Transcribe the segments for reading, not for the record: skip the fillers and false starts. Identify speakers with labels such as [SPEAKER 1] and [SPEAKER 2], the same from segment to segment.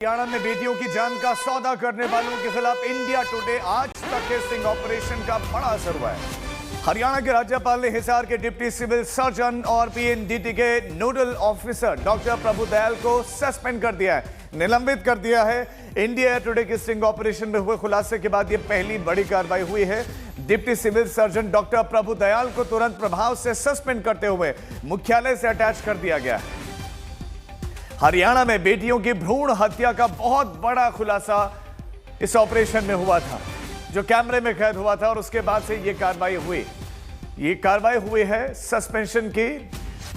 [SPEAKER 1] हरियाणा में बेटियों की जान का सौदा करने वालों के खिलाफ इंडिया टुडे आज तक के स्टिंग ऑपरेशन का बड़ा असर हुआ है। हरियाणा के राज्यपाल ने हिसार के डिप्टी सिविल सर्जन और पीएनडीटी के नोडल ऑफिसर डॉक्टर प्रभुदयाल को सस्पेंड कर दिया है, निलंबित कर दिया है। इंडिया टुडे के स्टिंग ऑपरेशन में हुए खुलासे के बाद यह पहली बड़ी कार्रवाई हुई है। Deputy civil surgeon doctor Prabhudayal को तुरंत प्रभाव से सस्पेंड करते हुए मुख्यालय से अटैच कर दिया गया है। हरियाणा में बेटियों की भ्रूण हत्या का बहुत बड़ा खुलासा इस ऑपरेशन में हुआ था, जो कैमरे में कैद हुआ था, और उसके बाद से ये कार्रवाई हुई है सस्पेंशन की।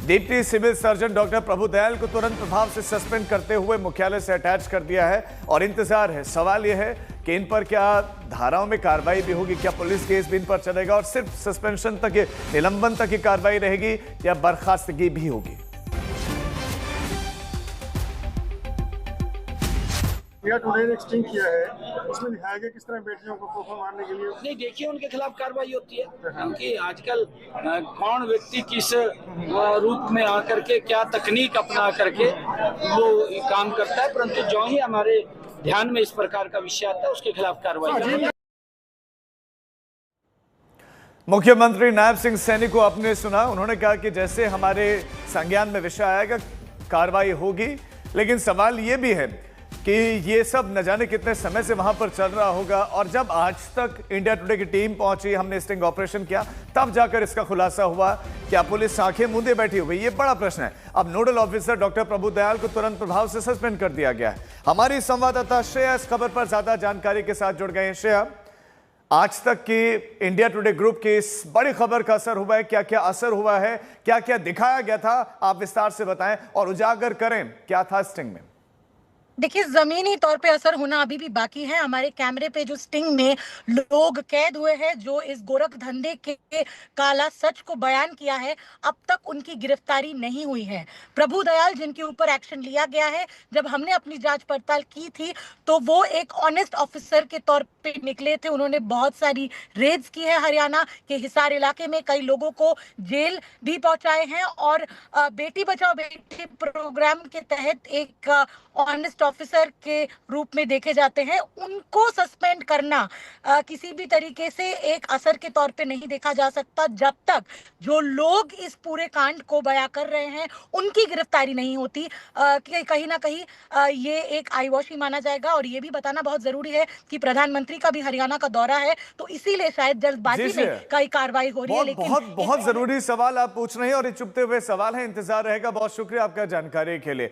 [SPEAKER 1] Deputy civil surgeon doctor Prabhudayal को तुरंत प्रभाव से सस्पेंड करते हुए मुख्यालय से अटैच कर दिया है और इंतजार है। सवाल यह है कि इन पर क्या धाराओं में कार्रवाई भी होगी, क्या पुलिस केस भी इन पर चलेगा और सिर्फ सस्पेंशन तक, निलंबन तक की कार्रवाई रहेगी या बर्खास्तगी भी होगी।
[SPEAKER 2] इंडिया टुडे ने स्टिंग किया है, उसमें दिखाया गया किस तरह बेटियों को कोफा मारने के लिए।
[SPEAKER 3] नहीं, देखिए उनके खिलाफ कार्रवाई होती है, क्योंकि आजकल कौन व्यक्ति किस रूप में आकर के क्या तकनीक अपना करके वो काम करता है, परंतु जो ही हमारे ध्यान में इस प्रकार का विषय आता है उसके खिलाफ कार्रवाई होती है।
[SPEAKER 1] मुख्यमंत्री नायब सिंह सैनी को आपने सुना, उन्होंने कहा कि जैसे हमारे संज्ञान में विषय आएगा कार्रवाई होगी, लेकिन सवाल ये भी है कि ये सब न जाने कितने समय से वहां पर चल रहा होगा, और जब आज तक इंडिया टुडे की टीम पहुंची, हमने स्टिंग ऑपरेशन किया, तब जाकर इसका खुलासा हुआ। क्या पुलिस आंखें मूंदे बैठी हुई? ये बड़ा प्रश्न है। अब नोडल ऑफिसर डॉक्टर प्रभुदयाल को तुरंत प्रभाव से सस्पेंड कर दिया गया है। हमारी संवाददाता श्रेया इस खबर पर ज्यादा जानकारी के साथ जुड़ गए हैं। श्रेया, आज तक की इंडिया टुडे ग्रुप की इस बड़ी खबर का असर हुआ है, क्या क्या असर हुआ है, क्या क्या दिखाया गया था, आप विस्तार से बताएं और उजागर करें क्या था स्टिंग में।
[SPEAKER 4] देखिए, जमीनी तौर पे असर होना अभी भी बाकी है। हमारे कैमरे पे जो स्टिंग में लोग कैद हुए हैं, जो इस गोरख धंधे के काला सच को बयान किया है, अब तक उनकी गिरफ्तारी नहीं हुई है। प्रभुदयाल जिनके ऊपर एक्शन लिया गया है, जब हमने अपनी जांच पड़ताल की थी तो वो एक ऑनेस्ट ऑफिसर के तौर पे निकले थे। उन्होंने बहुत सारी रेड्स की है हरियाणा के हिसार इलाके में, कई लोगों को जेल भी पहुंचाए हैं, और बेटी बचाओ बेटी प्रोग्राम के तहत एक ऑनेस्ट ऑफिसर के रूप में देखे जाते हैं। उनको सस्पेंड करना किसी भी तरीके से एक असर के तौर पे नहीं देखा जा सकता जब तक जो लोग इस पूरे कांड को बयां कर रहे हैं उनकी गिरफ्तारी नहीं होती। कहीं ना कहीं ये एक आईवॉशी माना जाएगा। और ये भी बताना बहुत जरूरी है कि प्रधानमंत्री का भी हरियाणा का दौरा है, तो इसीलिए शायद जल्दबाजी में कई कार्रवाई हो रही है। लेकिन
[SPEAKER 1] बहुत जरूरी सवाल आप पूछ रहे हैं और ये चुपते हुए सवाल है, इंतजार रहेगा। बहुत शुक्रिया आपका जानकारी के लिए।